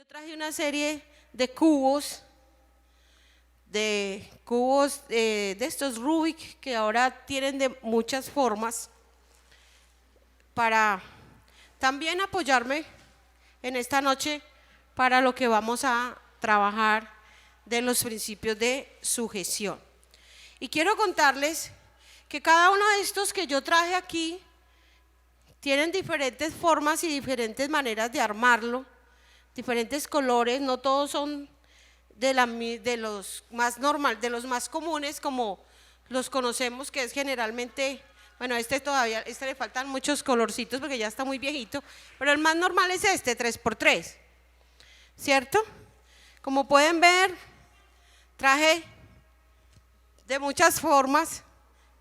Yo traje una serie de cubos, de estos Rubik que ahora tienen de muchas formas, para también apoyarme en esta noche para lo que vamos a trabajar de los principios de sujeción. Y quiero contarles que cada uno de estos que yo traje aquí tienen diferentes formas y diferentes maneras de armarlo, diferentes colores, no todos son de los más normal, de los más comunes como los conocemos, que es generalmente, bueno, este le faltan muchos colorcitos porque ya está muy viejito, pero el más normal es este, 3x3, ¿cierto? Como pueden ver, traje de muchas formas,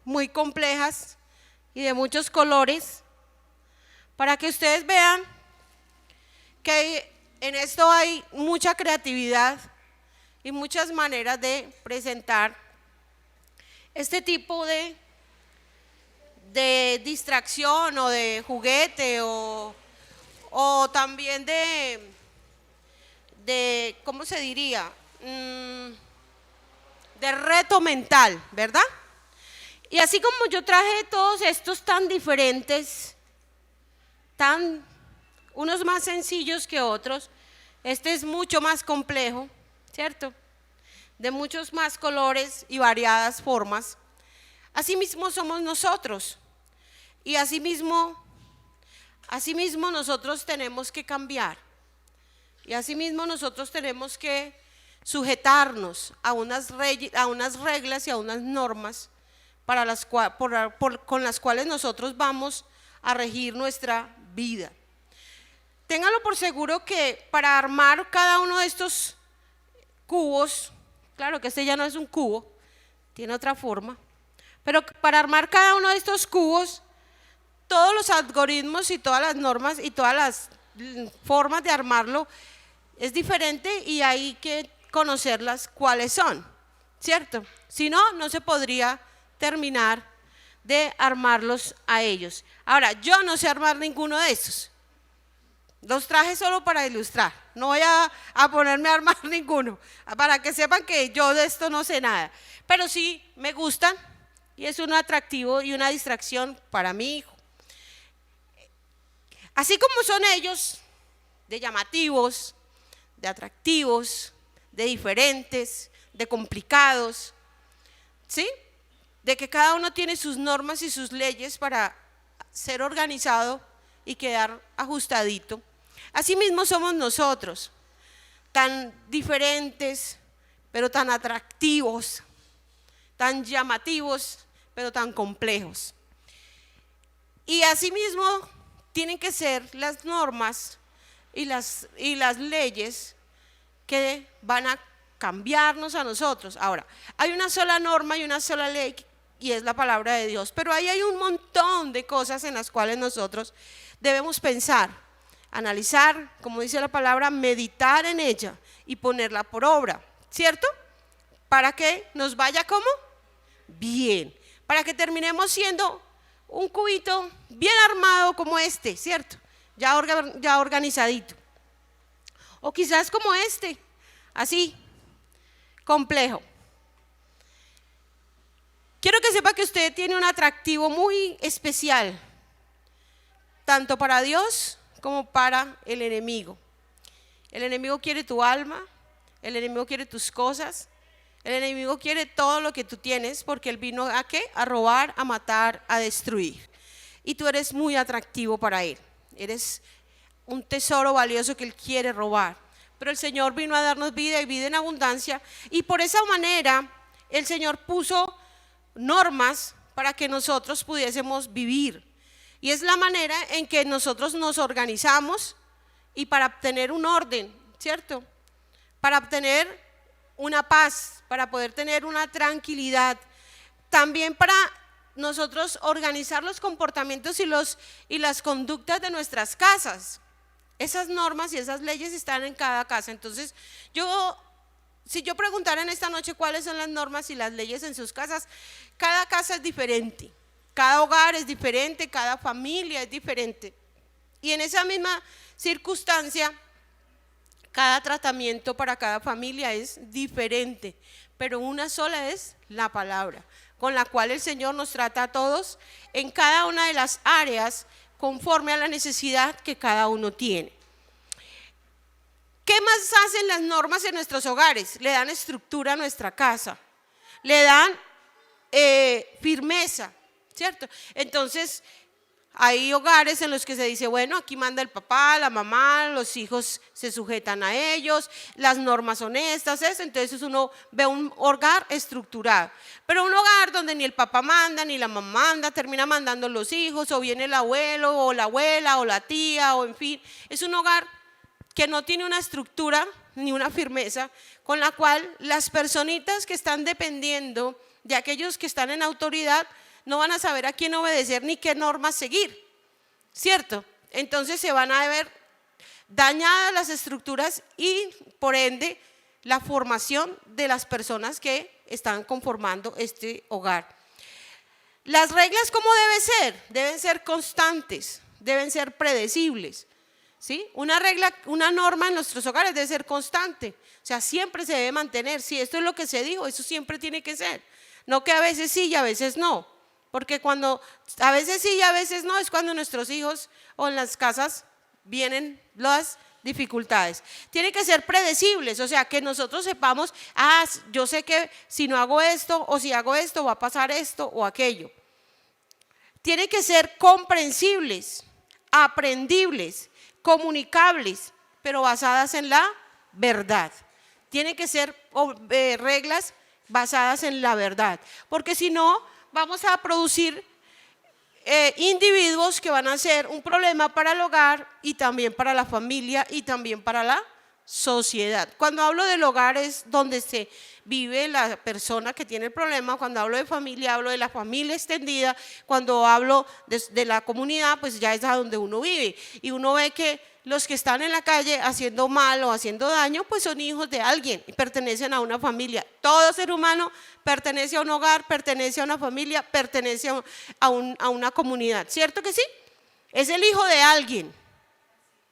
muy complejas y de muchos colores, para que ustedes vean que en esto hay mucha creatividad y muchas maneras de presentar este tipo de distracción o de juguete o también de ¿cómo se diría? De reto mental, ¿verdad? Y así como yo traje todos estos tan diferentes, unos más sencillos que otros, este es mucho más complejo, ¿cierto? De muchos más colores y variadas formas. Asimismo somos nosotros. Y asimismo nosotros tenemos que cambiar. Y asimismo nosotros tenemos que sujetarnos a unas reglas y a unas normas con las cuales nosotros vamos a regir nuestra vida. Téngalo por seguro que para armar cada uno de estos cubos, claro que este ya no es un cubo, tiene otra forma, pero para armar cada uno de estos cubos, todos los algoritmos y todas las normas y todas las formas de armarlo es diferente y hay que conocerlas cuáles son, ¿cierto? Si no, no se podría terminar de armarlos a ellos. Ahora, yo no sé armar ninguno de estos. Los traje solo para ilustrar, no voy a ponerme a armar ninguno, para que sepan que yo de esto no sé nada, pero sí me gustan y es un atractivo y una distracción para mi hijo. Así como son ellos de llamativos, de atractivos, de diferentes, de complicados, ¿sí? De que cada uno tiene sus normas y sus leyes para ser organizado y quedar ajustadito. Asimismo somos nosotros, tan diferentes, pero tan atractivos, tan llamativos, pero tan complejos. Y asimismo tienen que ser las normas y las leyes que van a cambiarnos a nosotros. Ahora, hay una sola norma y una sola ley y es la palabra de Dios, pero ahí hay un montón de cosas en las cuales nosotros debemos pensar, analizar, como dice la palabra, meditar en ella y ponerla por obra, ¿cierto? Para que nos vaya como bien, para que terminemos siendo un cubito bien armado como este, ¿cierto? Ya organizadito. O quizás como este, así, complejo. Quiero que sepa que usted tiene un atractivo muy especial, tanto para Dios como para el enemigo. El enemigo quiere tu alma, el enemigo quiere tus cosas, el enemigo quiere todo lo que tú tienes, porque él vino ¿a qué? A robar, a matar, a destruir. Y tú eres muy atractivo para él, eres un tesoro valioso que él quiere robar. Pero el Señor vino a darnos vida y vida en abundancia, y por esa manera el Señor puso normas para que nosotros pudiésemos vivir. Y es la manera en que nosotros nos organizamos y para obtener un orden, ¿cierto? Para obtener una paz, para poder tener una tranquilidad. También para nosotros organizar los comportamientos y las conductas de nuestras casas. Esas normas y esas leyes están en cada casa. Entonces, si yo preguntara en esta noche cuáles son las normas y las leyes en sus casas, cada casa es diferente. Cada hogar es diferente, cada familia es diferente. Y en esa misma circunstancia, Cada tratamiento para cada familia es diferente, pero una sola es la palabra, con la cual el Señor nos trata a todos en cada una de las áreas conforme a la necesidad que cada uno tiene. ¿Qué más hacen las normas en nuestros hogares? Le dan estructura a nuestra casa, le dan firmeza, ¿cierto? Entonces, hay hogares en los que se dice, bueno, aquí manda el papá, la mamá, los hijos se sujetan a ellos, las normas son estas, entonces uno ve un hogar estructurado. Pero un hogar donde ni el papá manda, ni la mamá manda, termina mandando los hijos, o viene el abuelo, o la abuela, o la tía, o en fin, es un hogar que no tiene una estructura ni una firmeza, con la cual las personitas que están dependiendo de aquellos que están en autoridad no van a saber a quién obedecer ni qué normas seguir, ¿cierto? Entonces se van a ver dañadas las estructuras y por ende la formación de las personas que están conformando este hogar. Las reglas, ¿cómo deben ser? Deben ser constantes, deben ser predecibles, ¿sí? Una regla, una norma en nuestros hogares debe ser constante, o sea, siempre se debe mantener. Si esto es lo que se dijo, eso siempre tiene que ser, no que a veces sí y a veces no. Porque cuando a veces sí y a veces no, es cuando nuestros hijos o en las casas vienen las dificultades. Tiene que ser predecibles, o sea, que nosotros sepamos, yo sé que si no hago esto o si hago esto va a pasar esto o aquello. Tiene que ser comprensibles, aprendibles, comunicables, pero basadas en la verdad. Tiene que ser reglas basadas en la verdad, porque si no, vamos a producir individuos que van a ser un problema para el hogar y también para la familia y también para la sociedad. Cuando hablo del hogar es donde se vive la persona que tiene el problema. Cuando hablo de familia, hablo de la familia extendida. Cuando hablo de la comunidad, pues ya es a donde uno vive. Y uno ve que los que están en la calle haciendo mal o haciendo daño, pues son hijos de alguien y pertenecen a una familia. Todo ser humano pertenece a un hogar, pertenece a una familia, pertenece a una comunidad. ¿Cierto que sí? Es el hijo de alguien.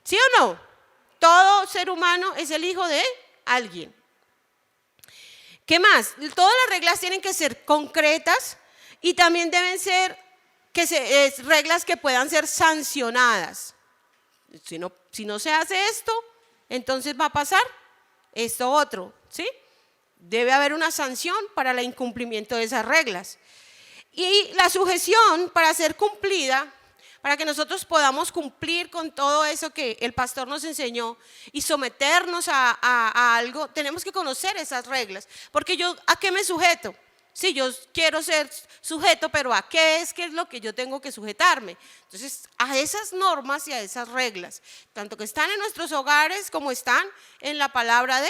¿Sí o no? Todo ser humano es el hijo de alguien. ¿Qué más? Todas las reglas tienen que ser concretas y también deben ser reglas que puedan ser sancionadas. Si no se hace esto, entonces va a pasar esto otro, ¿sí? Debe haber una sanción para el incumplimiento de esas reglas. Y la sujeción para ser cumplida, para que nosotros podamos cumplir con todo eso que el pastor nos enseñó y someternos a algo, tenemos que conocer esas reglas. Porque yo, ¿a qué me sujeto? Sí, yo quiero ser sujeto, pero ¿a qué es lo que yo tengo que sujetarme? Entonces, a esas normas y a esas reglas, tanto que están en nuestros hogares como están en la palabra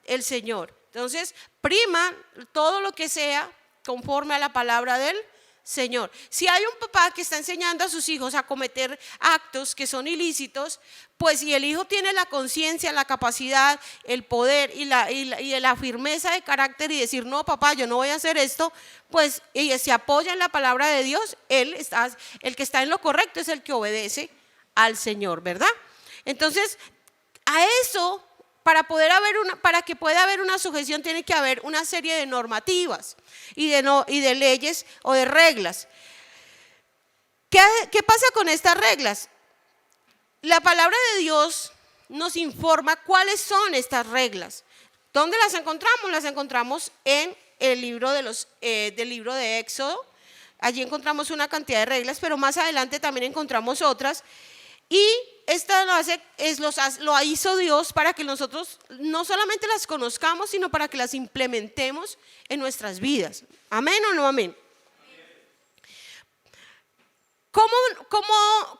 del Señor. Entonces, prima todo lo que sea conforme a la palabra del Señor. Si hay un papá que está enseñando a sus hijos a cometer actos que son ilícitos, pues si el hijo tiene la conciencia, la capacidad, el poder y la firmeza de carácter y decir, no papá, yo no voy a hacer esto, pues y se apoya en la palabra de Dios, el que está en lo correcto es el que obedece al Señor, ¿verdad? Entonces, a eso, para que pueda haber una sujeción, tiene que haber una serie de normativas y de leyes o de reglas. ¿Qué pasa con estas reglas? La palabra de Dios nos informa cuáles son estas reglas. ¿Dónde las encontramos? Las encontramos en el libro del libro de Éxodo. Allí encontramos una cantidad de reglas, pero más adelante también encontramos otras. Y esta lo hizo Dios para que nosotros no solamente las conozcamos, sino para que las implementemos en nuestras vidas. ¿Amén o no amén?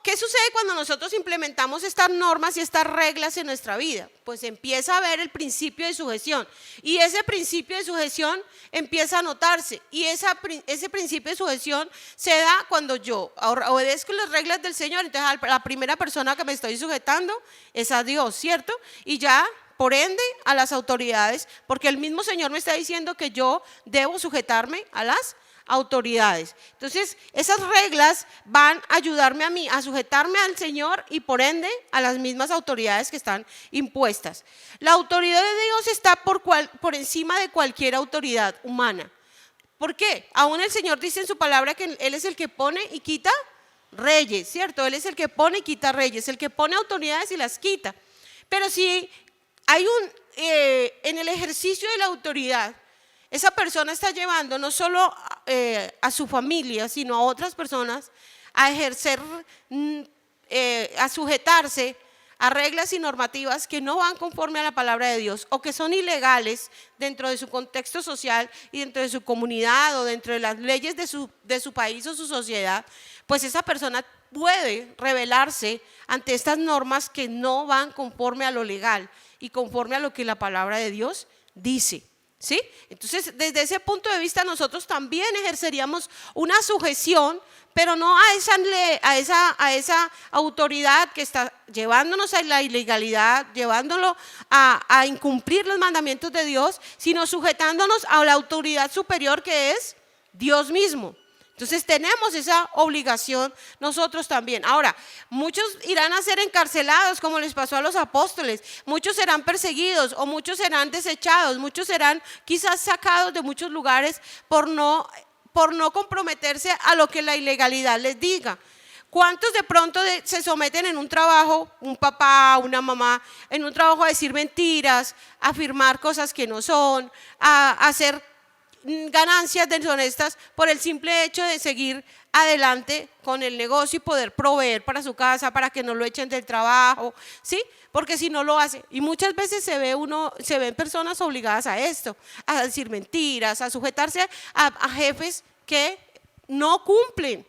¿Qué sucede cuando nosotros implementamos estas normas y estas reglas en nuestra vida? Pues empieza a haber el principio de sujeción y ese principio de sujeción empieza a notarse y ese principio de sujeción se da cuando yo obedezco las reglas del Señor. Entonces la primera persona que me estoy sujetando es a Dios, ¿cierto? Y ya por ende a las autoridades, porque el mismo Señor me está diciendo que yo debo sujetarme a las autoridades. Entonces, esas reglas van a ayudarme a mí a sujetarme al Señor y por ende a las mismas autoridades que están impuestas. La autoridad de Dios está por encima de cualquier autoridad humana. ¿Por qué? Aún el Señor dice en su palabra que Él es el que pone y quita reyes, ¿cierto? Él es el que pone y quita reyes, el que pone autoridades y las quita. Pero si hay en el ejercicio de la autoridad, esa persona está llevando no solo a su familia, sino a otras personas a ejercer, a sujetarse a reglas y normativas que no van conforme a la palabra de Dios o que son ilegales dentro de su contexto social y dentro de su comunidad o dentro de las leyes de su país o su sociedad, pues esa persona puede rebelarse ante estas normas que no van conforme a lo legal y conforme a lo que la palabra de Dios dice. ¿Sí? Entonces, desde ese punto de vista, nosotros también ejerceríamos una sujeción, pero no a esa autoridad que está llevándonos a la ilegalidad, llevándolo a incumplir los mandamientos de Dios, sino sujetándonos a la autoridad superior que es Dios mismo. Entonces tenemos esa obligación nosotros también. Ahora, muchos irán a ser encarcelados como les pasó a los apóstoles, muchos serán perseguidos o muchos serán desechados, muchos serán quizás sacados de muchos lugares por no comprometerse a lo que la ilegalidad les diga. ¿Cuántos de pronto se someten en un trabajo, un papá, una mamá, en un trabajo a decir mentiras, a afirmar cosas que no son, a hacer ganancias deshonestas por el simple hecho de seguir adelante con el negocio y poder proveer para su casa, para que no lo echen del trabajo, ¿sí? Porque si no lo hace, y muchas veces se ven personas obligadas a esto, a decir mentiras, a sujetarse a jefes que no cumplen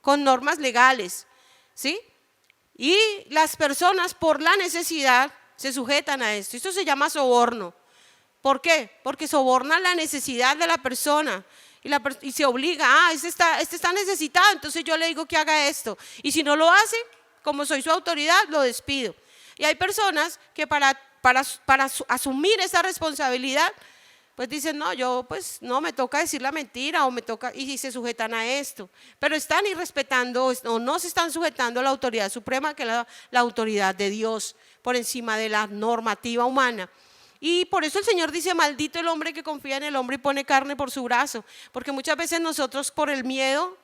con normas legales, ¿sí? Y las personas por la necesidad se sujetan a esto. Esto se llama soborno. ¿Por qué? Porque soborna la necesidad de la persona y se obliga, este está necesitado, entonces yo le digo que haga esto. Y si no lo hace, como soy su autoridad, lo despido. Y hay personas que para asumir esa responsabilidad, pues dicen, no, yo pues no, me toca decir la mentira y se sujetan a esto. Pero están irrespetando o no se están sujetando a la autoridad suprema, que es la autoridad de Dios, por encima de la normativa humana. Y por eso el Señor dice, maldito el hombre que confía en el hombre y pone carne por su brazo, porque muchas veces nosotros por el miedo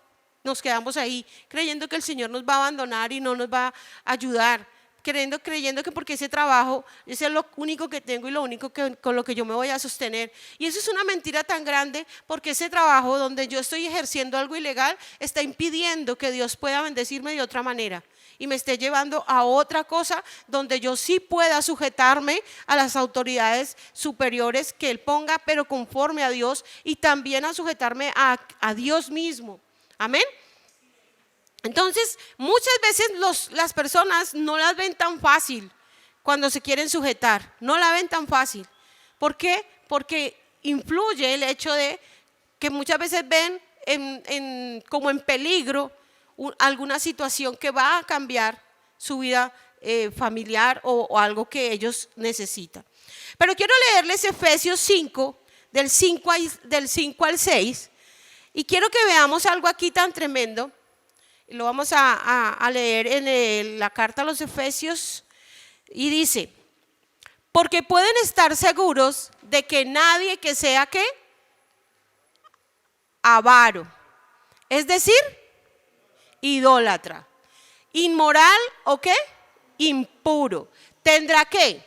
nos quedamos ahí, creyendo que el Señor nos va a abandonar y no nos va a ayudar, creyendo que porque ese trabajo ese es lo único que tengo y lo único con lo que yo me voy a sostener. Y eso es una mentira tan grande, porque ese trabajo donde yo estoy ejerciendo algo ilegal está impidiendo que Dios pueda bendecirme de otra manera y me esté llevando a otra cosa donde yo sí pueda sujetarme a las autoridades superiores que Él ponga, pero conforme a Dios, y también a sujetarme a Dios mismo. Amén. Entonces, muchas veces las personas no las ven tan fácil cuando se quieren sujetar, no la ven tan fácil. ¿Por qué? Porque influye el hecho de que muchas veces ven como en peligro alguna situación que va a cambiar su vida familiar o algo que ellos necesitan. Pero quiero leerles Efesios 5, del 5 al 6, y quiero que veamos algo aquí tan tremendo. Lo vamos a leer en la carta a los Efesios, y dice, porque pueden estar seguros de que nadie que sea ¿qué? Avaro, es decir, idólatra, inmoral o qué, impuro, tendrá ¿qué?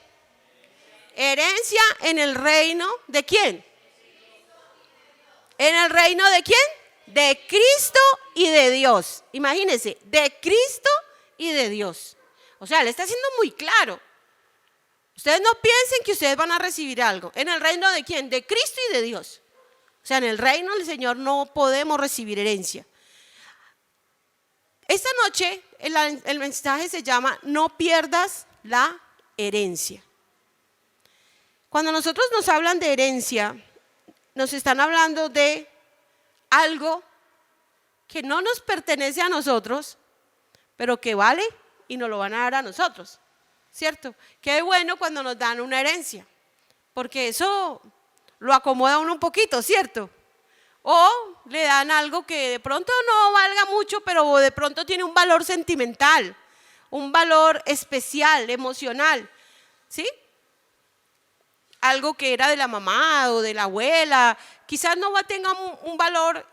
Herencia en el reino ¿de quién? ¿En el reino de quién? De Cristo y de Dios. Imagínense, de Cristo y de Dios. O sea, le está haciendo muy claro. Ustedes no piensen que ustedes van a recibir algo. ¿En el reino de quién? De Cristo y de Dios. O sea, en el reino del Señor no podemos recibir herencia. Esta noche el mensaje se llama no pierdas la herencia. Cuando nosotros nos hablan de herencia, nos están hablando de algo que no nos pertenece a nosotros, pero que vale y nos lo van a dar a nosotros, ¿cierto? Qué bueno cuando nos dan una herencia, porque eso lo acomoda a uno un poquito, ¿cierto? O le dan algo que de pronto no valga mucho, pero de pronto tiene un valor sentimental, un valor especial, emocional, ¿sí? Algo que era de la mamá o de la abuela, quizás no tenga un valor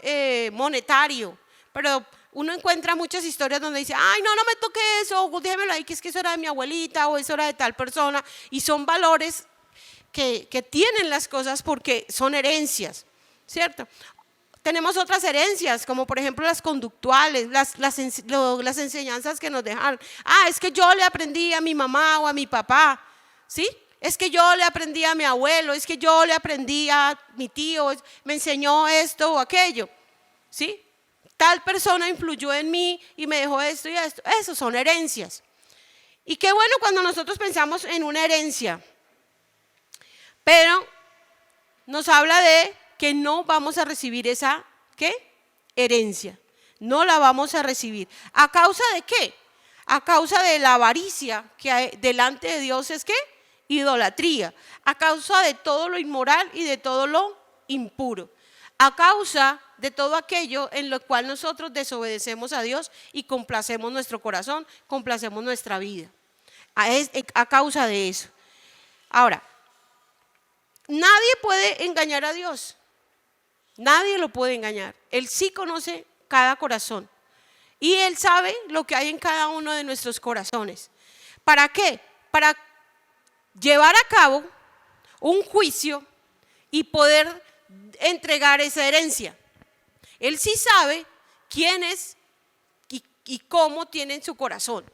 monetario, pero uno encuentra muchas historias donde dice, ay, no me toque eso, o déjemelo ahí, que es que eso era de mi abuelita o eso era de tal persona, y son valores que tienen las cosas porque son herencias, ¿cierto? Tenemos otras herencias, como por ejemplo las conductuales, las enseñanzas que nos dejaron. Es que yo le aprendí a mi mamá o a mi papá, ¿sí? Es que yo le aprendí a mi abuelo, es que yo le aprendí a mi tío, me enseñó esto o aquello, ¿sí? Tal persona influyó en mí y me dejó esto y esto. Eso son herencias. Y qué bueno cuando nosotros pensamos en una herencia, pero nos habla de que no vamos a recibir esa, ¿qué? Herencia. No la vamos a recibir. ¿A causa de qué? A causa de la avaricia que hay delante de Dios, es ¿qué? Idolatría. A causa de todo lo inmoral y de todo lo impuro. A causa de todo aquello en lo cual nosotros desobedecemos a Dios y complacemos nuestro corazón, complacemos nuestra vida. A causa de eso. Ahora, nadie puede engañar a Dios. Nadie lo puede engañar. Él sí conoce cada corazón. Y Él sabe lo que hay en cada uno de nuestros corazones. ¿Para qué? Para llevar a cabo un juicio y poder entregar esa herencia. Él sí sabe quién es y cómo tienen su corazón.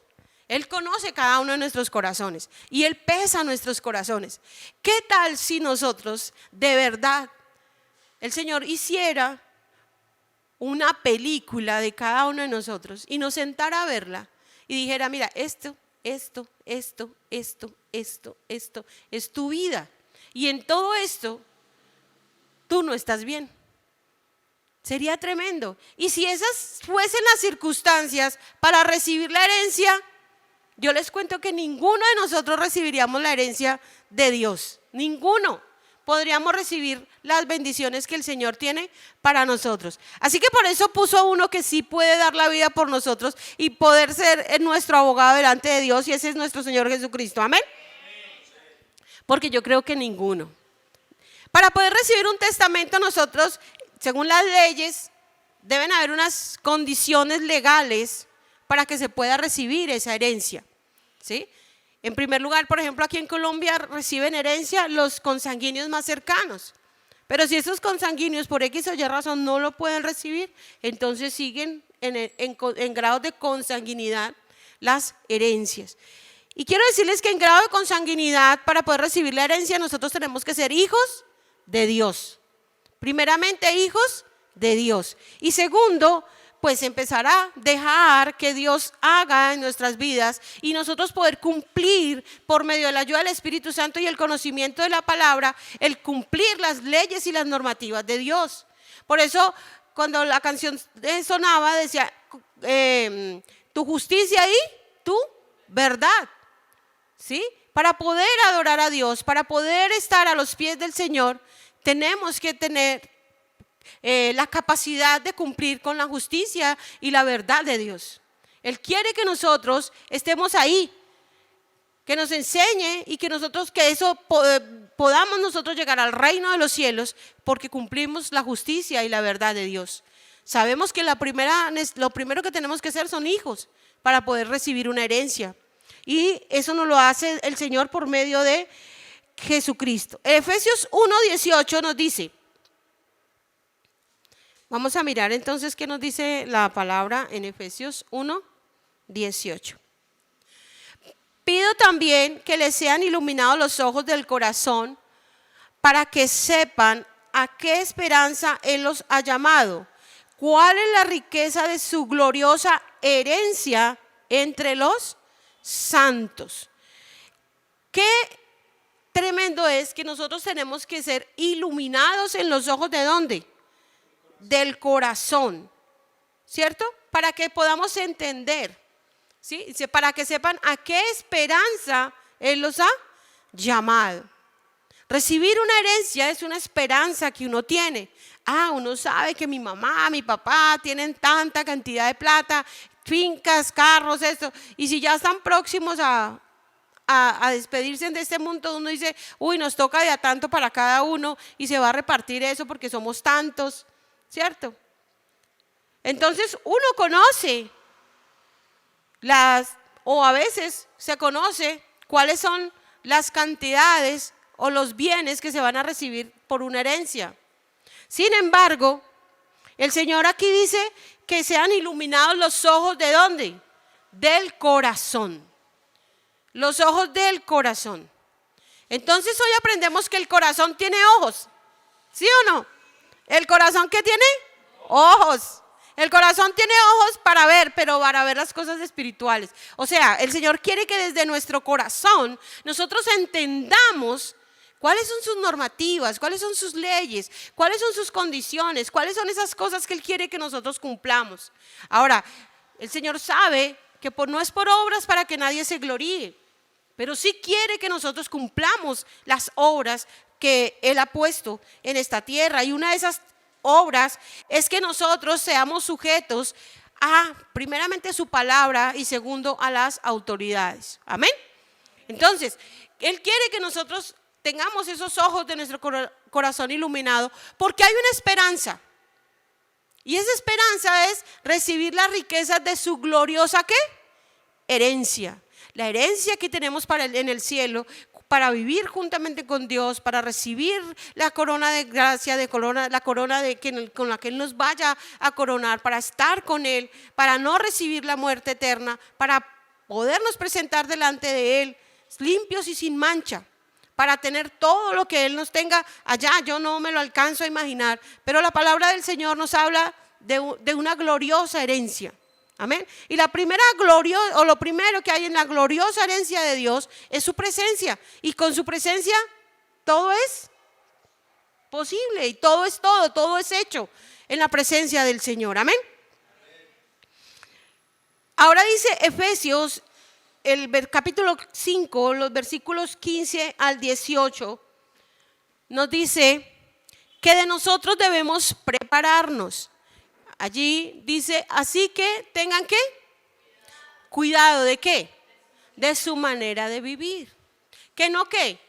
Él conoce cada uno de nuestros corazones y Él pesa nuestros corazones. ¿Qué tal si nosotros de verdad el Señor hiciera una película de cada uno de nosotros y nos sentara a verla y dijera, mira, esto es tu vida y en todo esto tú no estás bien? Sería tremendo. Y si esas fuesen las circunstancias para recibir la herencia, yo les cuento que ninguno de nosotros recibiríamos la herencia de Dios. Ninguno. Podríamos recibir las bendiciones que el Señor tiene para nosotros. Así que por eso puso uno que sí puede dar la vida por nosotros y poder ser nuestro abogado delante de Dios, y ese es nuestro Señor Jesucristo. Amén. Porque yo creo que ninguno. Para poder recibir un testamento nosotros, según las leyes, deben haber unas condiciones legales para que se pueda recibir esa herencia, ¿sí? En primer lugar, por ejemplo, aquí en Colombia reciben herencia los consanguíneos más cercanos. Pero si esos consanguíneos por X o Y razón no lo pueden recibir, entonces siguen en grados de consanguinidad las herencias. Y quiero decirles que en grado de consanguinidad, para poder recibir la herencia, nosotros tenemos que ser hijos de Dios. Primeramente, hijos de Dios. Y segundo, pues empezar a dejar que Dios haga en nuestras vidas y nosotros poder cumplir por medio de la ayuda del Espíritu Santo y el conocimiento de la palabra, el cumplir las leyes y las normativas de Dios. Por eso cuando la canción sonaba decía, tu justicia y tu verdad, ¿sí? Para poder adorar a Dios, para poder estar a los pies del Señor, tenemos que tener la capacidad de cumplir con la justicia y la verdad de Dios. Él quiere que nosotros estemos ahí, que nos enseñe y que nosotros, que eso podamos nosotros llegar al reino de los cielos porque cumplimos la justicia y la verdad de Dios. Sabemos que lo primero que tenemos que hacer son hijos para poder recibir una herencia, y eso nos lo hace el Señor por medio de Jesucristo. Efesios 1:18 nos dice, vamos a mirar entonces qué nos dice la palabra en Efesios 1:18. Pido también que les sean iluminados los ojos del corazón para que sepan a qué esperanza Él los ha llamado, cuál es la riqueza de su gloriosa herencia entre los santos. Qué tremendo es que nosotros tenemos que ser iluminados en los ojos ¿de dónde? Del corazón, ¿cierto? Para que podamos entender, ¿sí? Para que sepan a qué esperanza Él los ha llamado. Recibir una herencia es una esperanza que uno tiene. Uno sabe que mi mamá, mi papá tienen tanta cantidad de plata, fincas, carros, esto. Y si ya están próximos a despedirse de este mundo, uno dice, nos toca de a tanto para cada uno y se va a repartir eso porque somos tantos, ¿cierto? Entonces uno conoce o a veces se conoce cuáles son las cantidades o los bienes que se van a recibir por una herencia. Sin embargo, el Señor aquí dice que sean iluminados los ojos ¿de dónde? Del corazón. Los ojos del corazón. Entonces hoy aprendemos que el corazón tiene ojos. ¿Sí o no? ¿El corazón qué tiene? Ojos. El corazón tiene ojos para ver, pero para ver las cosas espirituales. O sea, el Señor quiere que desde nuestro corazón nosotros entendamos cuáles son sus normativas, cuáles son sus leyes, cuáles son sus condiciones, cuáles son esas cosas que Él quiere que nosotros cumplamos. Ahora, el Señor sabe que no es por obras para que nadie se gloríe, pero sí quiere que nosotros cumplamos las obras que Él ha puesto en esta tierra. Y una de esas obras es que nosotros seamos sujetos primeramente a su palabra y segundo a las autoridades. Amén. Entonces, Él quiere que nosotros tengamos esos ojos de nuestro corazón iluminado porque hay una esperanza. Y esa esperanza es recibir las riquezas de su gloriosa ¿qué? Herencia. La herencia que tenemos en el cielo para vivir juntamente con Dios, para recibir la corona de gracia, la corona con la que Él nos vaya a coronar, para estar con Él, para no recibir la muerte eterna, para podernos presentar delante de Él limpios y sin mancha, para tener todo lo que Él nos tenga allá. Yo no me lo alcanzo a imaginar, pero la palabra del Señor nos habla de una gloriosa herencia. Amén. Y lo primero que hay en la gloriosa herencia de Dios es su presencia. Y con su presencia todo es posible y todo es hecho en la presencia del Señor. Amén. Ahora dice Efesios, el capítulo 5, los versículos 15 al 18, nos dice que de nosotros debemos prepararnos. Allí dice, así que tengan ¿qué? Cuidado ¿de qué? De su manera de vivir. ¿Que no qué?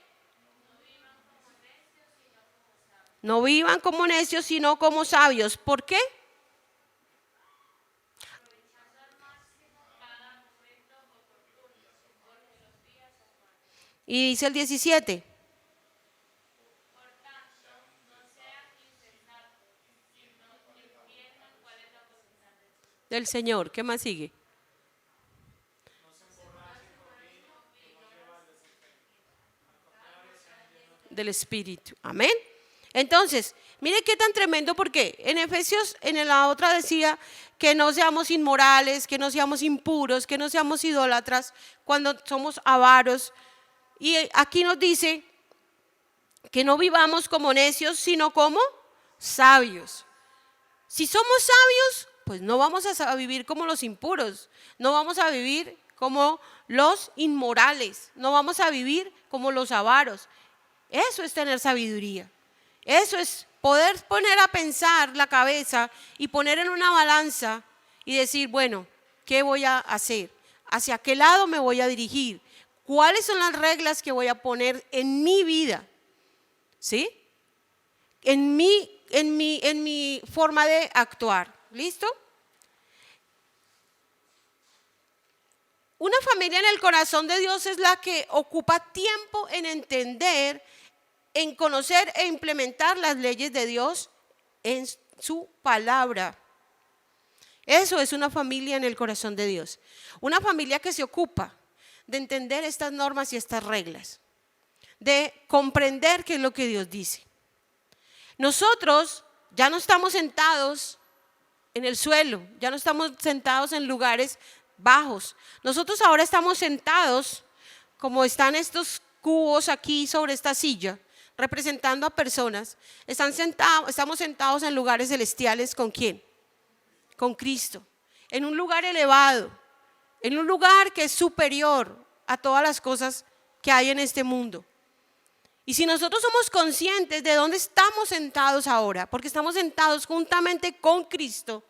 No vivan como necios, sino como sabios. ¿Por qué? Y dice el 17. Del Señor. ¿Qué más sigue? Del Espíritu. Amén. Entonces, mire qué tan tremendo, porque en Efesios, en la otra decía que no seamos inmorales, que no seamos impuros, que no seamos idólatras cuando somos avaros. Y aquí nos dice que no vivamos como necios, sino como sabios. Si somos sabios, pues no vamos a vivir como los impuros, no vamos a vivir como los inmorales, no vamos a vivir como los avaros. Eso es tener sabiduría. Eso es poder poner a pensar la cabeza y poner en una balanza y decir, bueno, ¿qué voy a hacer? ¿Hacia qué lado me voy a dirigir? ¿Cuáles son las reglas que voy a poner en mi vida? ¿Sí? En mi forma de actuar. ¿Listo? Una familia en el corazón de Dios es la que ocupa tiempo en entender, en conocer e implementar las leyes de Dios en su palabra. Eso es una familia en el corazón de Dios. Una familia que se ocupa de entender estas normas y estas reglas, de comprender qué es lo que Dios dice. Nosotros ya no estamos sentados en el suelo, ya no estamos sentados en lugares bajos. Nosotros ahora estamos sentados, como están estos cubos aquí sobre esta silla, representando a personas. Estamos sentados en lugares celestiales. ¿Con quién? Con Cristo. En un lugar elevado, en un lugar que es superior a todas las cosas que hay en este mundo. Y si nosotros somos conscientes de dónde estamos sentados ahora, porque estamos sentados juntamente con Cristo,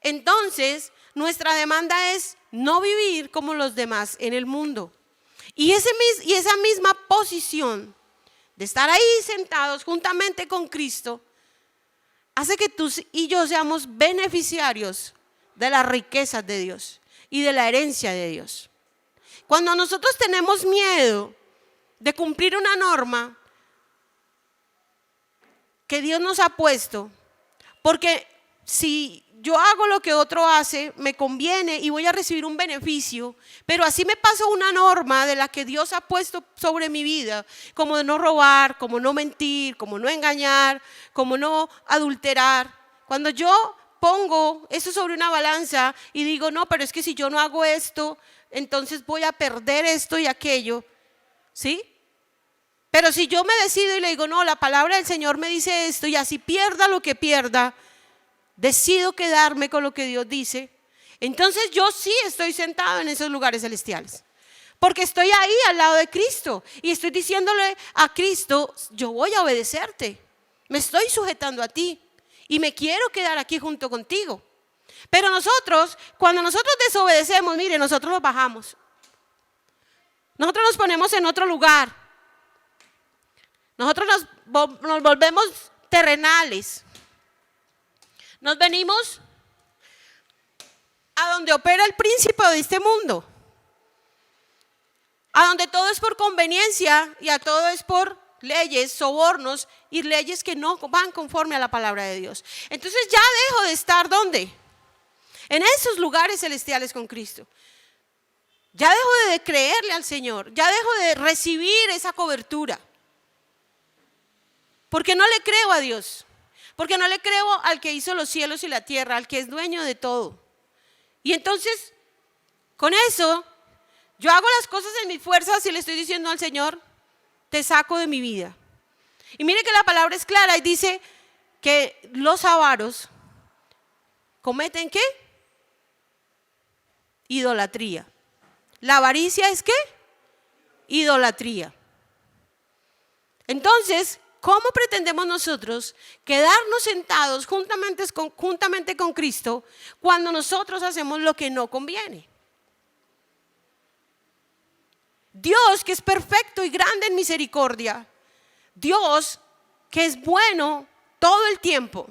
entonces nuestra demanda es no vivir como los demás en el mundo. Y esa misma posición de estar ahí sentados juntamente con Cristo hace que tú y yo seamos beneficiarios de las riquezas de Dios y de la herencia de Dios. Cuando nosotros tenemos miedo de cumplir una norma que Dios nos ha puesto, porque si yo hago lo que otro hace, me conviene y voy a recibir un beneficio, pero así me paso una norma de la que Dios ha puesto sobre mi vida, como de no robar, como no mentir, como no engañar, como no adulterar. Cuando yo pongo eso sobre una balanza y digo, no, pero es que si yo no hago esto, entonces voy a perder esto y aquello, ¿sí? Pero si yo me decido y le digo, no, la palabra del Señor me dice esto, y así pierda lo que pierda, decido quedarme con lo que Dios dice, entonces yo sí estoy sentado en esos lugares celestiales, porque estoy ahí al lado de Cristo y estoy diciéndole a Cristo, yo voy a obedecerte, me estoy sujetando a ti y me quiero quedar aquí junto contigo. Pero nosotros, cuando nosotros desobedecemos, mire, nosotros nos bajamos, nosotros nos ponemos en otro lugar, nosotros nos volvemos terrenales. Nos venimos a donde opera el príncipe de este mundo, a donde todo es por conveniencia y a todo es por leyes, sobornos y leyes que no van conforme a la palabra de Dios. Entonces ya dejo de estar ¿dónde? En esos lugares celestiales con Cristo. Ya dejo de creerle al Señor, ya dejo de recibir esa cobertura. Porque no le creo a Dios. Porque no le creo al que hizo los cielos y la tierra, al que es dueño de todo. Y entonces, con eso, yo hago las cosas en mis fuerzas y le estoy diciendo al Señor, te saco de mi vida. Y mire que la palabra es clara y dice que los avaros cometen ¿qué? Idolatría. La avaricia es ¿qué? Idolatría. Entonces, ¿cómo pretendemos nosotros quedarnos sentados juntamente con Cristo cuando nosotros hacemos lo que no conviene? Dios, que es perfecto y grande en misericordia, Dios que es bueno todo el tiempo,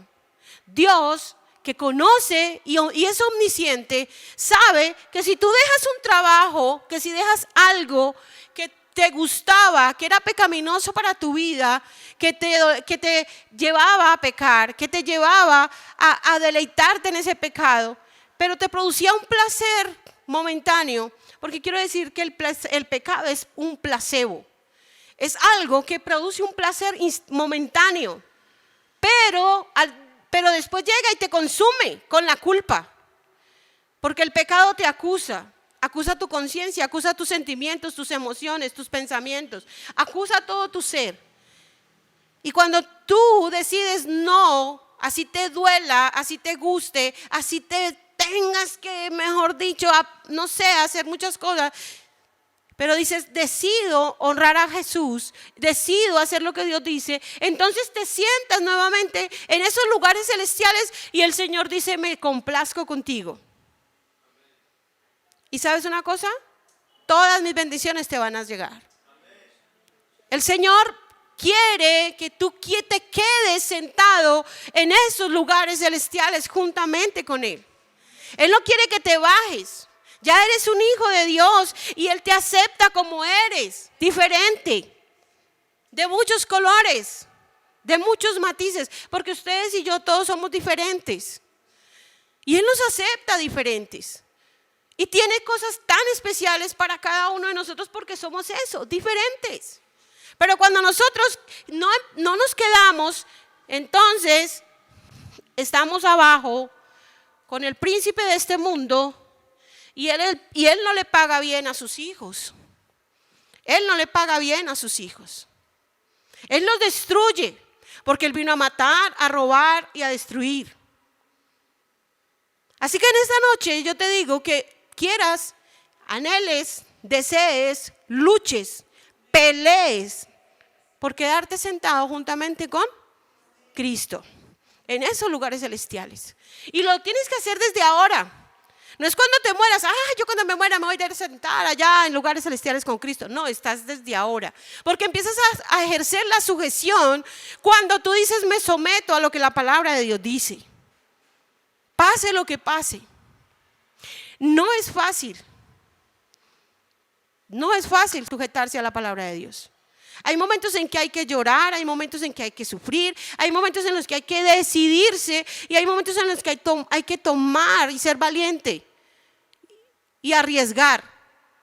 Dios que conoce y es omnisciente, sabe que si tú dejas un trabajo, que si dejas algo que te gustaba, que era pecaminoso para tu vida, que te llevaba a pecar, que te llevaba a deleitarte en ese pecado, pero te producía un placer momentáneo, porque quiero decir que el pecado es un placebo, es algo que produce un placer momentáneo, pero después llega y te consume con la culpa, porque el pecado te acusa tu conciencia, acusa tus sentimientos, tus emociones, tus pensamientos, acusa todo tu ser. Y cuando tú decides no, así te duela, así te guste, así te tengas que, mejor dicho, no sé, hacer muchas cosas, pero dices, decido honrar a Jesús, decido hacer lo que Dios dice, entonces te sientas nuevamente en esos lugares celestiales y el Señor dice, me complazco contigo. ¿Y sabes una cosa? Todas mis bendiciones te van a llegar. El Señor quiere que tú te quedes sentado en esos lugares celestiales juntamente con Él. Él no quiere que te bajes. Ya eres un hijo de Dios y Él te acepta como eres, diferente, de muchos colores, de muchos matices, porque ustedes y yo todos somos diferentes. Y Él nos acepta diferentes. Y tiene cosas tan especiales para cada uno de nosotros porque somos eso, diferentes. Pero cuando nosotros no nos quedamos, entonces estamos abajo con el príncipe de este mundo y él no le paga bien a sus hijos. Él no le paga bien a sus hijos. Él los destruye porque Él vino a matar, a robar y a destruir. Así que en esta noche yo te digo que quieras, anheles, desees, luches, pelees por quedarte sentado juntamente con Cristo en esos lugares celestiales. Y lo tienes que hacer desde ahora. No es cuando te mueras, yo cuando me muera me voy a ir a sentar allá en lugares celestiales con Cristo. No, estás desde ahora. Porque empiezas a ejercer la sujeción cuando tú dices me someto a lo que la palabra de Dios dice. Pase lo que pase. No es fácil. No es fácil sujetarse a la palabra de Dios. Hay momentos en que hay que llorar, hay momentos en que hay que sufrir, hay momentos en los que hay que decidirse y hay momentos en los que hay que tomar y ser valiente y arriesgar,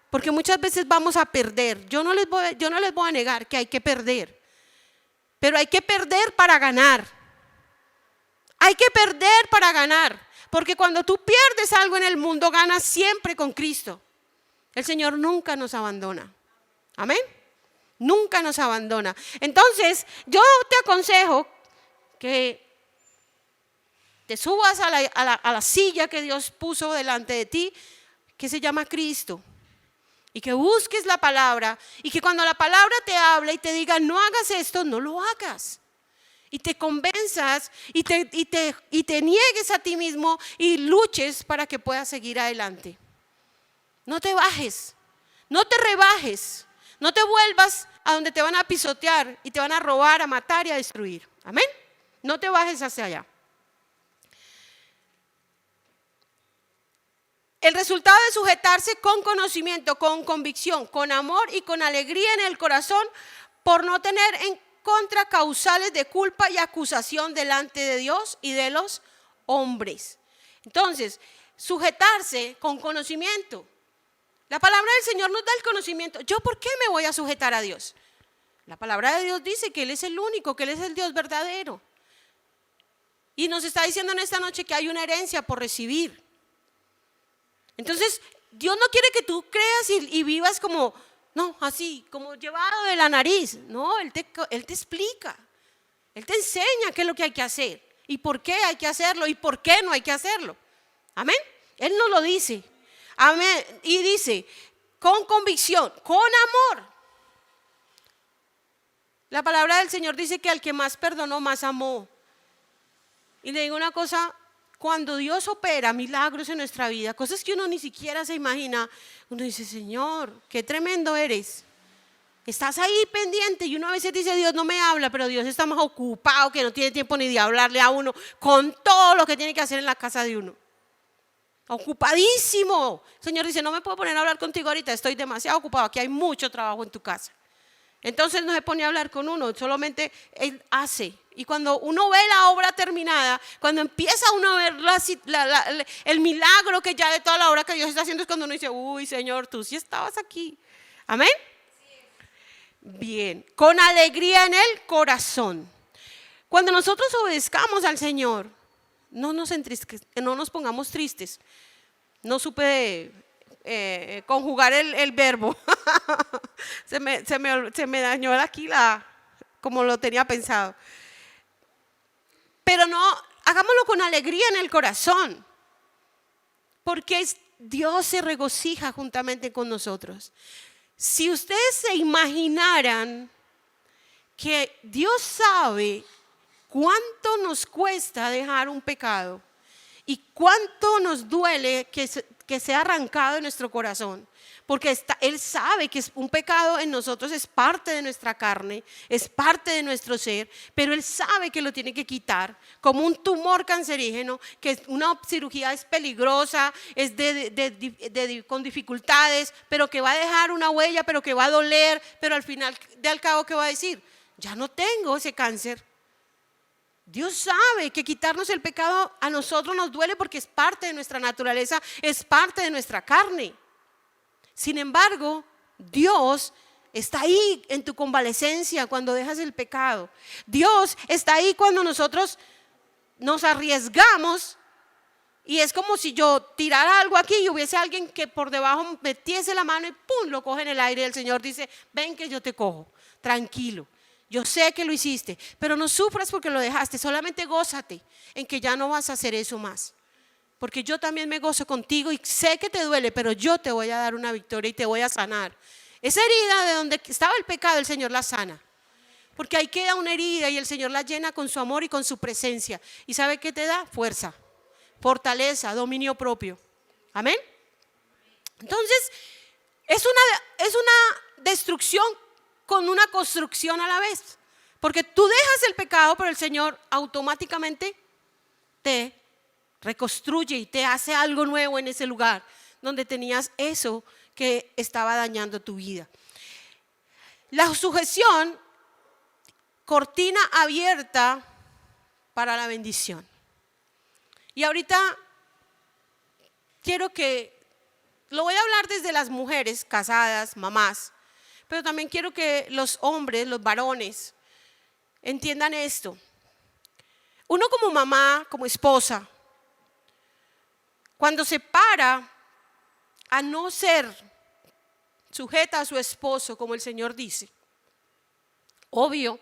porque muchas veces vamos a perder. Yo no les voy a negar que hay que perder, pero hay que perder para ganar. Hay que perder para ganar, porque cuando tú pierdes algo en el mundo, ganas siempre con Cristo. El Señor nunca nos abandona. Amén. Nunca nos abandona. Entonces, yo te aconsejo que te subas a la silla que Dios puso delante de ti, que se llama Cristo, y que busques la palabra, y que cuando la palabra te habla y te diga no hagas esto, no lo hagas, y te convenzas y te niegues a ti mismo y luches para que puedas seguir adelante. No te bajes, no te rebajes, no te vuelvas a donde te van a pisotear y te van a robar, a matar y a destruir. Amén. No te bajes hacia allá. El resultado de sujetarse con conocimiento, con convicción, con amor y con alegría en el corazón por no tener en contra causales de culpa y acusación delante de Dios y de los hombres. Entonces, sujetarse con conocimiento. La palabra del Señor nos da el conocimiento. ¿Yo por qué me voy a sujetar a Dios? La palabra de Dios dice que Él es el único, que Él es el Dios verdadero. Y nos está diciendo en esta noche que hay una herencia por recibir. Entonces, Dios no quiere que tú creas y vivas como, no, así, como llevado de la nariz. No, Él te explica. Él te enseña qué es lo que hay que hacer y por qué hay que hacerlo y por qué no hay que hacerlo. Amén. Él nos lo dice. Amén. Y dice, con convicción, con amor. La palabra del Señor dice que al que más perdonó, más amó. Y le digo una cosa, cuando Dios opera milagros en nuestra vida, cosas que uno ni siquiera se imagina, uno dice, Señor, qué tremendo eres. Estás ahí pendiente y uno a veces dice, Dios no me habla, pero Dios está más ocupado que no tiene tiempo ni de hablarle a uno con todo lo que tiene que hacer en la casa de uno. Ocupadísimo. El Señor dice, no me puedo poner a hablar contigo ahorita, estoy demasiado ocupado, aquí hay mucho trabajo en tu casa. Entonces no se pone a hablar con uno, solamente Él hace. Y cuando uno ve la obra terminada, cuando empieza uno a ver el milagro que ya de toda la obra que Dios está haciendo, es cuando uno dice, uy Señor, tú sí estabas aquí. Amén. Bien, con alegría en el corazón. Cuando nosotros obedezcamos al Señor, no nos pongamos tristes. No supe conjugar el verbo. se me dañó aquí como lo tenía pensado. Pero no, hagámoslo con alegría en el corazón, porque Dios se regocija juntamente con nosotros. Si ustedes se imaginaran que Dios sabe cuánto nos cuesta dejar un pecado y cuánto nos duele que sea arrancado de nuestro corazón, porque Él sabe que un pecado en nosotros es parte de nuestra carne, es parte de nuestro ser, pero Él sabe que lo tiene que quitar, como un tumor cancerígeno, que una cirugía es peligrosa, es con dificultades, pero que va a dejar una huella, pero que va a doler, pero al final al cabo, ¿qué va a decir? Ya no tengo ese cáncer. Dios sabe que quitarnos el pecado a nosotros nos duele porque es parte de nuestra naturaleza, es parte de nuestra carne. Sin embargo, Dios está ahí en tu convalecencia cuando dejas el pecado. Dios está ahí cuando nosotros nos arriesgamos y es como si yo tirara algo aquí y hubiese alguien que por debajo metiese la mano y ¡pum! Lo coge en el aire y el Señor dice, ven que yo te cojo, tranquilo. Yo sé que lo hiciste, pero no sufras porque lo dejaste, solamente gózate en que ya no vas a hacer eso más. Porque yo también me gozo contigo y sé que te duele, pero yo te voy a dar una victoria y te voy a sanar. Esa herida de donde estaba el pecado, el Señor la sana. porque ahí queda una herida y el Señor la llena con su amor y con su presencia. ¿Y sabe qué te da? Fuerza, fortaleza, dominio propio. Amén. Entonces, es una destrucción con una construcción a la vez. Porque tú dejas el pecado, pero el Señor automáticamente te reconstruye y te hace algo nuevo en ese lugar donde tenías eso que estaba dañando tu vida. La sujeción, cortina abierta para la bendición. Y ahorita quiero lo voy a hablar desde las mujeres casadas, mamás, pero también quiero que los hombres, los varones, entiendan esto. Uno como mamá, como esposa, cuando se para a no ser sujeta a su esposo, como el Señor dice, obvio,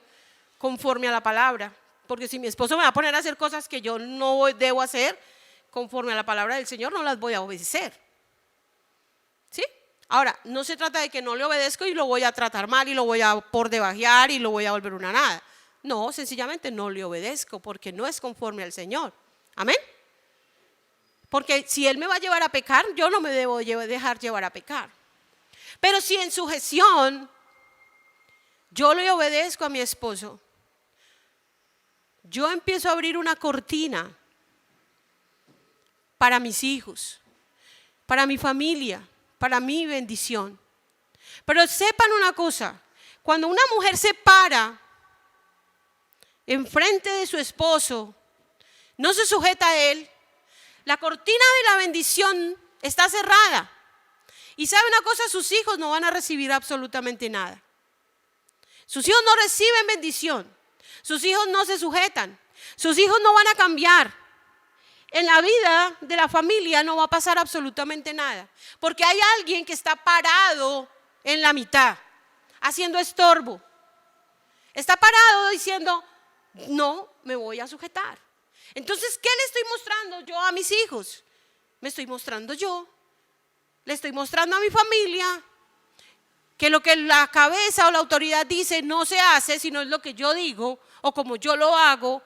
conforme a la palabra, porque si mi esposo me va a poner a hacer cosas que yo no debo hacer, conforme a la palabra del Señor, no las voy a obedecer. ¿Sí? Ahora, no se trata de que no le obedezco y lo voy a tratar mal y lo voy a por debajear y lo voy a volver una nada. No, sencillamente no le obedezco porque no es conforme al Señor. Amén. Porque si Él me va a llevar a pecar, yo no me debo dejar llevar a pecar. Pero si en sujeción yo le obedezco a mi esposo, yo empiezo a abrir una cortina para mis hijos, para mi familia, para mi bendición. Pero sepan una cosa, cuando una mujer se para enfrente de su esposo, no se sujeta a él, la cortina de la bendición está cerrada. Y sabe una cosa, sus hijos no van a recibir absolutamente nada. Sus hijos no reciben bendición, sus hijos no se sujetan, sus hijos no van a cambiar. En la vida de la familia no va a pasar absolutamente nada, porque hay alguien que está parado en la mitad, haciendo estorbo. Está parado diciendo, no me voy a sujetar. Entonces, ¿qué le estoy mostrando yo a mis hijos? Me estoy mostrando yo, le estoy mostrando a mi familia que lo que la cabeza o la autoridad dice no se hace, sino es lo que yo digo o como yo lo hago,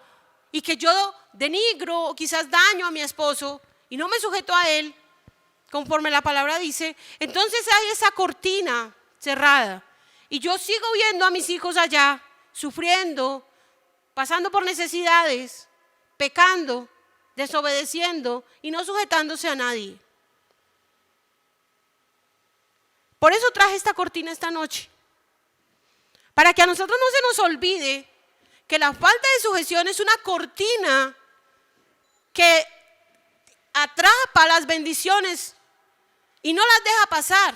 y que yo denigro o quizás daño a mi esposo y no me sujeto a él conforme la palabra dice. Entonces hay esa cortina cerrada y yo sigo viendo a mis hijos allá sufriendo, pasando por necesidades, pecando, desobedeciendo y no sujetándose a nadie. Por eso traje esta cortina esta noche, para que a nosotros no se nos olvide que la falta de sujeción es una cortina que atrapa las bendiciones y no las deja pasar.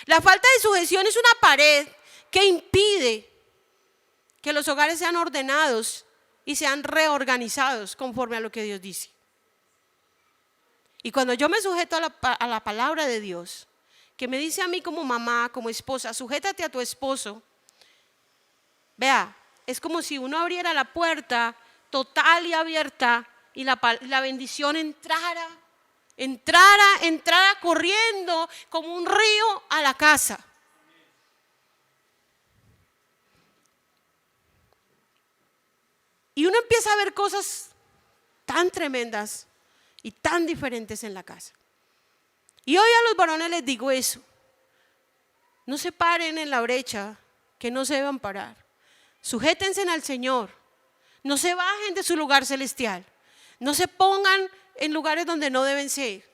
La falta de sujeción es una pared que impide que los hogares sean ordenados y sean reorganizados conforme a lo que Dios dice. Y cuando yo me sujeto a la palabra de Dios, que me dice a mí como mamá, como esposa, sujétate a tu esposo. Vea, es como si uno abriera la puerta total y abierta y la bendición entrara corriendo como un río a la casa. Y uno empieza a ver cosas tan tremendas y tan diferentes en la casa. Y hoy a los varones les digo eso. No se paren en la brecha que no se deban parar. Sujétense al Señor. No se bajen de su lugar celestial. No se pongan en lugares donde no deben ser.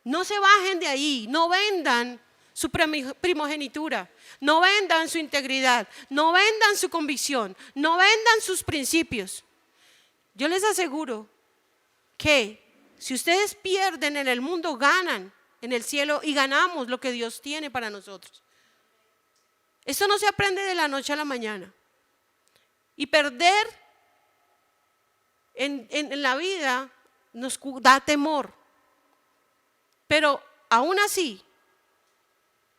No se bajen de ahí. No vendan su primogenitura. No vendan su integridad. No vendan su convicción. No vendan sus principios. Yo les aseguro que si ustedes pierden en el mundo, ganan en el cielo y ganamos lo que Dios tiene para nosotros. Esto no se aprende de la noche a la mañana. Y perder en la vida nos da temor. Pero aún así,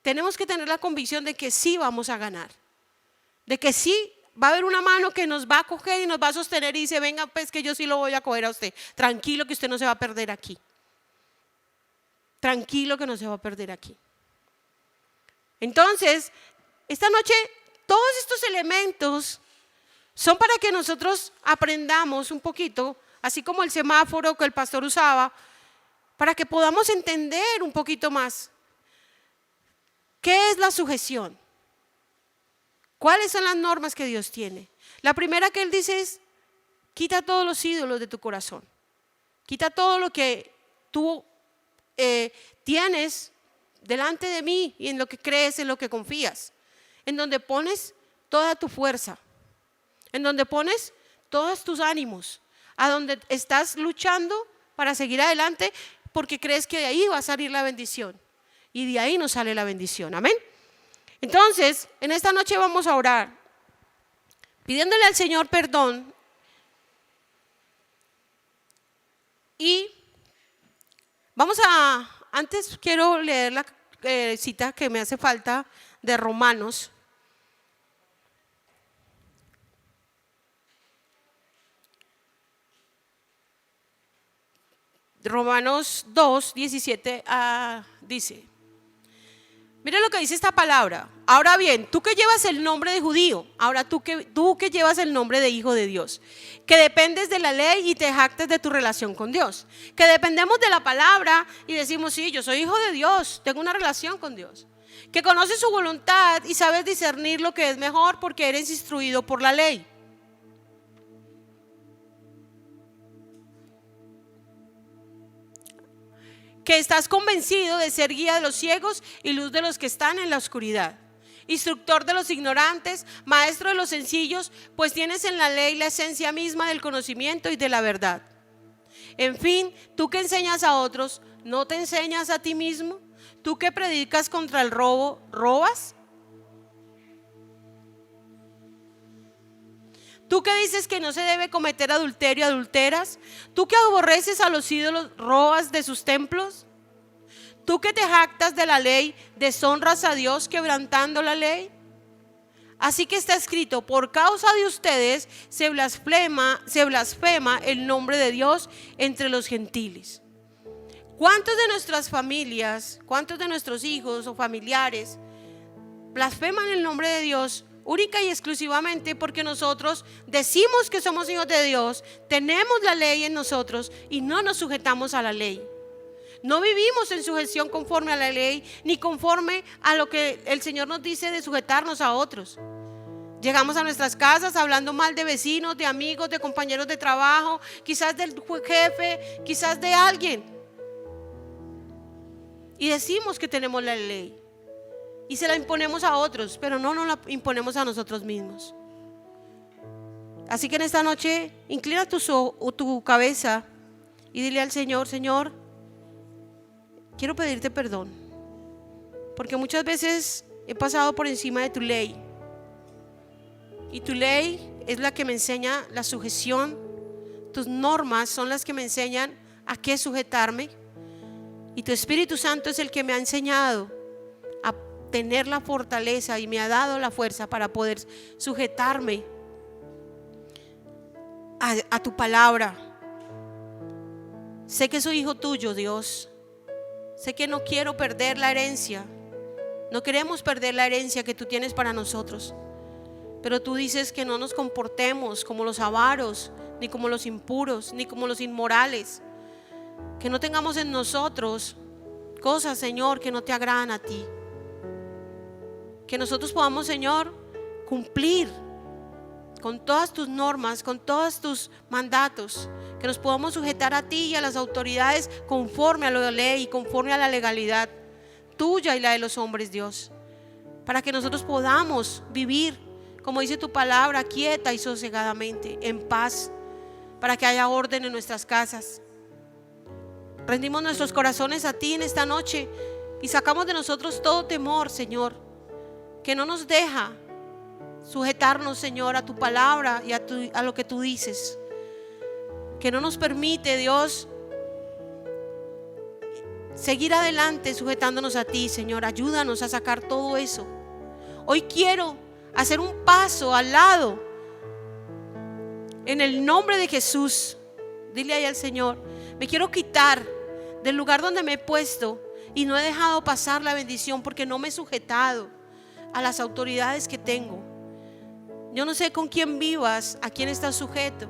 tenemos que tener la convicción de que sí vamos a ganar. De que sí va a haber una mano que nos va a coger y nos va a sostener y dice, venga pues que yo sí lo voy a coger a usted. Tranquilo que usted no se va a perder aquí. Tranquilo que no se va a perder aquí. Entonces, esta noche todos estos elementos son para que nosotros aprendamos un poquito, así como el semáforo que el pastor usaba, para que podamos entender un poquito más qué es la sujeción, cuáles son las normas que Dios tiene. La primera que Él dice es: quita todos los ídolos de tu corazón, quita todo lo que tú tienes delante de mí y en lo que crees, en lo que confías, en donde pones toda tu fuerza, en donde pones todos tus ánimos, a donde estás luchando para seguir adelante porque crees que de ahí va a salir la bendición, y de ahí no sale la bendición. Amén. Entonces, en esta noche vamos a orar pidiéndole al Señor perdón, y antes quiero leer la cita que me hace falta de Romanos. Romanos 2, 17 dice: mira lo que dice esta palabra. Ahora bien, tú que llevas el nombre de judío, ahora tú que llevas el nombre de hijo de Dios, que dependes de la ley y te jactes de tu relación con Dios, que dependemos de la palabra y decimos: sí, yo soy hijo de Dios, tengo una relación con Dios, que conoces su voluntad y sabes discernir lo que es mejor porque eres instruido por la ley. Que estás convencido de ser guía de los ciegos y luz de los que están en la oscuridad, instructor de los ignorantes, maestro de los sencillos, pues tienes en la ley la esencia misma del conocimiento y de la verdad. En fin, tú que enseñas a otros, ¿no te enseñas a ti mismo? Tú que predicas contra el robo, ¿robas? Tú que dices que no se debe cometer adulterio, ¿adulteras? Tú que aborreces a los ídolos, ¿robas de sus templos? Tú que te jactas de la ley, ¿deshonras a Dios quebrantando la ley? Así que está escrito: por causa de ustedes se blasfema el nombre de Dios entre los gentiles. ¿Cuántos de nuestras familias, cuántos de nuestros hijos o familiares blasfeman el nombre de Dios única y exclusivamente porque nosotros decimos que somos hijos de Dios, tenemos la ley en nosotros y no nos sujetamos a la ley? No vivimos en sujeción conforme a la ley, ni conforme a lo que el Señor nos dice de sujetarnos a otros. Llegamos a nuestras casas hablando mal de vecinos, de amigos, de compañeros de trabajo, quizás del jefe, quizás de alguien, y decimos que tenemos la ley y se la imponemos a otros, pero no nos la imponemos a nosotros mismos. Así que en esta noche inclina tu cabeza y dile al Señor: Señor, quiero pedirte perdón, porque muchas veces he pasado por encima de tu ley, y tu ley es la que me enseña la sujeción. Tus normas son las que me enseñan a qué sujetarme, y tu Espíritu Santo es el que me ha enseñado a tener la fortaleza y me ha dado la fuerza para poder sujetarme a tu palabra. Sé que soy hijo tuyo, Dios. Sé que no quiero perder la herencia. No queremos perder la herencia que tú tienes para nosotros. Pero tú dices que no nos comportemos como los avaros, ni como los impuros, ni como los inmorales. Que no tengamos en nosotros cosas, Señor, que no te agradan a ti. Que nosotros podamos, Señor, cumplir con todas tus normas, con todos tus mandatos. Que nos podamos sujetar a ti y a las autoridades conforme a la ley, conforme a la legalidad tuya y la de los hombres, Dios. Para que nosotros podamos vivir, como dice tu palabra, quieta y sosegadamente, en paz, para que haya orden en nuestras casas. Rendimos nuestros corazones a ti en esta noche y sacamos de nosotros todo temor, Señor, que no nos deja sujetarnos, Señor, a tu palabra y a lo que tú dices, que no nos permite, Dios, seguir adelante sujetándonos a ti, Señor. Ayúdanos a sacar todo eso. Hoy quiero hacer un paso al lado en el nombre de Jesús. Dile ahí al Señor: me quiero quitar del lugar donde me he puesto y no he dejado pasar la bendición porque no me he sujetado a las autoridades que tengo. Yo no sé con quién vivas, a quién estás sujeto,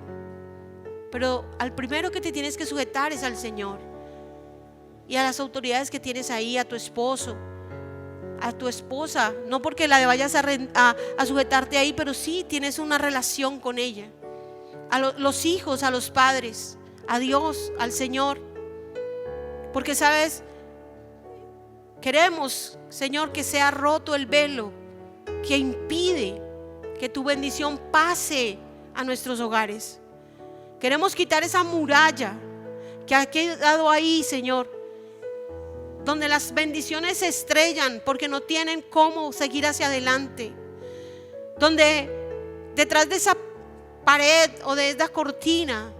pero al primero que te tienes que sujetar es al Señor y a las autoridades que tienes ahí, a tu esposo, a tu esposa, no porque la vayas a sujetarte ahí, pero sí tienes una relación con ella, a los hijos, a los padres, a Dios, al Señor, porque sabes, queremos, Señor, que sea roto el velo que impide que tu bendición pase a nuestros hogares. Queremos quitar esa muralla que ha quedado ahí, Señor, donde las bendiciones se estrellan porque no tienen cómo seguir hacia adelante, donde detrás de esa pared o de esa cortina,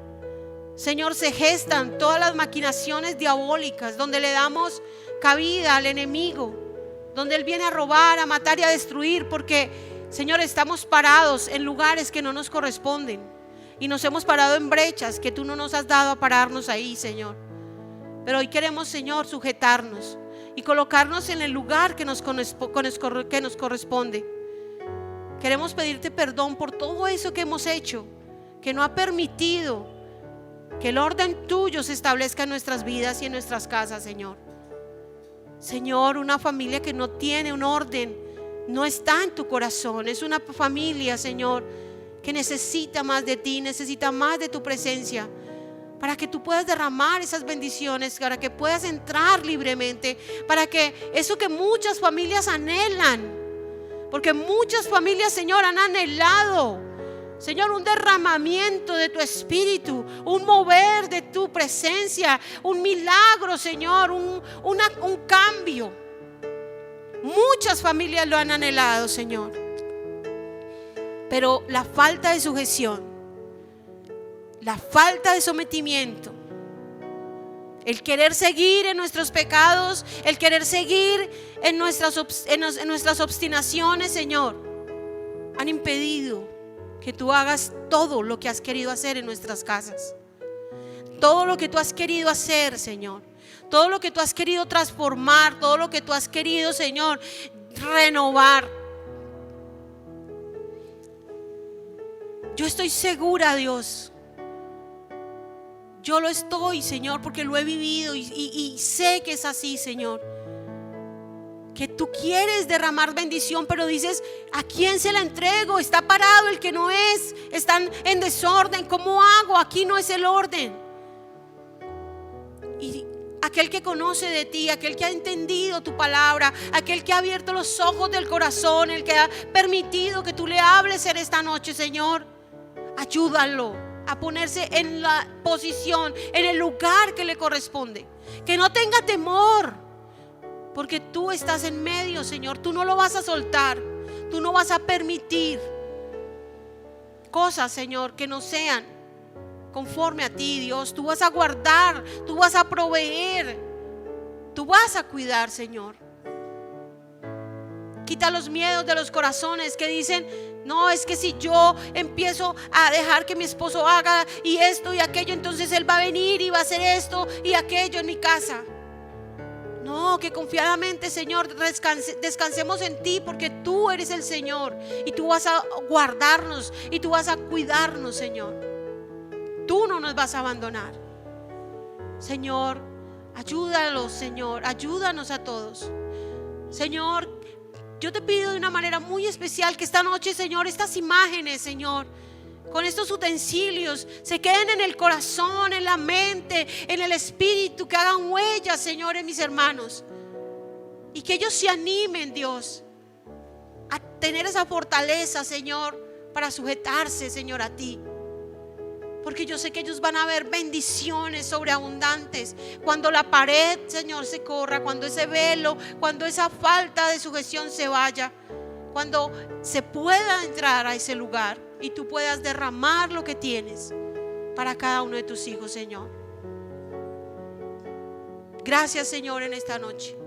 Señor, se gestan todas las maquinaciones diabólicas, donde le damos cabida al enemigo, donde él viene a robar, a matar y a destruir, porque, Señor, estamos parados en lugares que no nos corresponden y nos hemos parado en brechas que tú no nos has dado a pararnos ahí, Señor. Pero hoy queremos, Señor, sujetarnos y colocarnos en el lugar que nos corresponde. Queremos pedirte perdón por todo eso que hemos hecho, que no ha permitido que el orden tuyo se establezca en nuestras vidas y en nuestras casas, Señor. Señor, una familia que no tiene un orden no está en tu corazón. Es una familia, Señor, que necesita más de ti, necesita más de tu presencia, para que tú puedas derramar esas bendiciones, para que puedas entrar libremente, para que eso que muchas familias anhelan, porque muchas familias, Señor, han anhelado, Señor, un derramamiento de tu espíritu, un mover de tu presencia, un milagro, Señor, un cambio. Muchas familias lo han anhelado, Señor, pero la falta de sujeción, la falta de sometimiento, el querer seguir en nuestros pecados, el querer seguir en nuestras obstinaciones, Señor, han impedido que tú hagas todo lo que has querido hacer en nuestras casas. Todo lo que tú has querido hacer, Señor, todo lo que tú has querido transformar, todo lo que tú has querido, Señor, renovar. Yo estoy segura, Dios, yo lo estoy, Señor, porque lo he vivido y sé que es así, Señor, que tú quieres derramar bendición, pero dices, ¿a quién se la entrego? Está parado el que no es, están en desorden, ¿cómo hago? Aquí no es el orden. Y aquel que conoce de ti, aquel que ha entendido tu palabra, aquel que ha abierto los ojos del corazón, el que ha permitido que tú le hables en esta noche, Señor, ayúdalo a ponerse en la posición, en el lugar que le corresponde, que no tenga temor, porque tú estás en medio, Señor. Tú no lo vas a soltar, tú no vas a permitir cosas, Señor, que no sean conforme a ti, Dios. Tú vas a guardar, tú vas a proveer, tú vas a cuidar, Señor. Quita los miedos de los corazones que dicen, no, es que si yo empiezo a dejar que mi esposo haga y esto y aquello, entonces él va a venir y va a hacer esto y aquello en mi casa. No, que confiadamente, Señor, descansemos en ti, porque tú eres el Señor y tú vas a guardarnos y tú vas a cuidarnos, Señor. Tú no nos vas a abandonar. Señor, ayúdalos, Señor, ayúdanos a todos. Señor, yo te pido de una manera muy especial que esta noche, Señor, estas imágenes, Señor, con estos utensilios se queden en el corazón, en la mente, en el espíritu, que hagan huellas, Señor, en mis hermanos, y que ellos se animen, Dios, a tener esa fortaleza, Señor, para sujetarse, Señor, a ti, porque yo sé que ellos van a ver bendiciones sobreabundantes cuando la pared, Señor, se corra, cuando ese velo, cuando esa falta de sujeción se vaya, cuando se pueda entrar a ese lugar y tú puedas derramar lo que tienes para cada uno de tus hijos, Señor. Gracias, Señor, en esta noche.